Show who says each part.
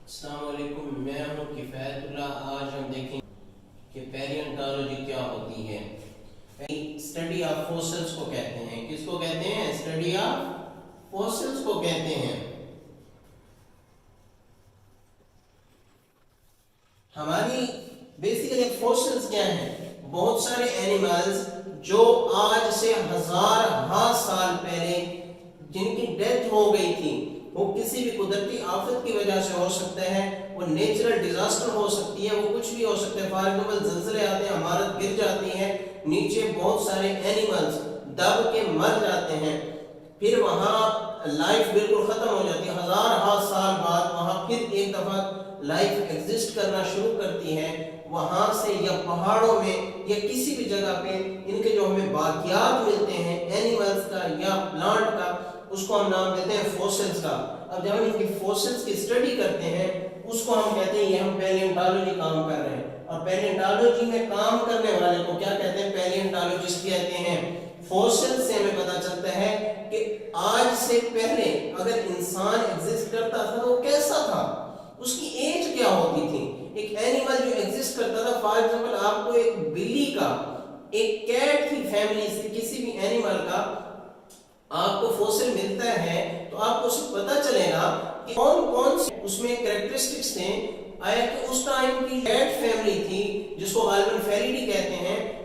Speaker 1: السلام علیکم، میں ہوں کفایت اللہ۔ آج ہم دیکھیں کہ پیلیونٹالوجی کیا ہوتی ہے۔ اسٹڈی آف فوسلز کو کہتے ہیں۔ کس کو کہتے ہیں؟ اسٹڈی آف فوسلز کو کہتے ہیں۔ ہماری بیسیکلی فوسلز کیا ہیں؟ بہت سارے اینیملز جو آج سے ہزار سال پہلے جن کی ڈیتھ ہو گئی تھی، وہ کسی بھی قدرتی آفت کی وجہ سے ہو سکتا ہے، وہ نیچرل ڈیزاسٹر ہو سکتی ہے، وہ کچھ بھی ہو سکتا ہے۔ فار ایگزامپل زلزلے آتے ہیں، عمارت گر جاتی ہے، نیچے بہت سارے اینیملز دب کے مر جاتے ہیں، پھر وہاں لائف بالکل ختم ہو جاتی ہے۔ ہزار سال بعد وہاں پھر ایک دفعہ لائف ایگزسٹ کرنا شروع کرتی ہے۔ وہاں سے یا پہاڑوں میں یا کسی بھی جگہ پہ ان کے جو ہمیں باقیات ملتے ہیں اینیملز کا یا پلانٹ کا، اس کو ہم نام دیتے ہیں فوسلز کا۔ اب جب ہم ان کی فوسلز کی اسٹڈی کرتے ہیں، اس کو ہم کہتے ہیں یہ ہم پیلیونٹالوجی کام کر رہے ہیں۔ اور پیلیونٹالوجی میں کام کرنے والے کو کیا کہتے ہیں؟ پیلیونٹالوجسٹ کہتے ہیں۔ فوسل سے ہمیں پتہ چلتا ہے کہ آج سے پہلے اگر انسان ایگزسٹ کرتا تھا تو وہ کیسا تھا، اس کی ایج کیا ہوتی تھی۔ ایک اینیمل جو ایگزسٹ کرتا تھا، فار ایگزامپل آپ کو ایک بلی کا، ایک کیٹ کی فیملی سے کسی بھی اینیمل کا آپ کو فوسل ملتا ہے تو آپ کو اس پتہ چلے گا کہ کون سے اس میں کریکٹرسٹکس تھے۔ آیا کہ اس ٹائم کی کیٹ فیملی تھی جس کو غالباً فیلیڈی کہتے ہیں،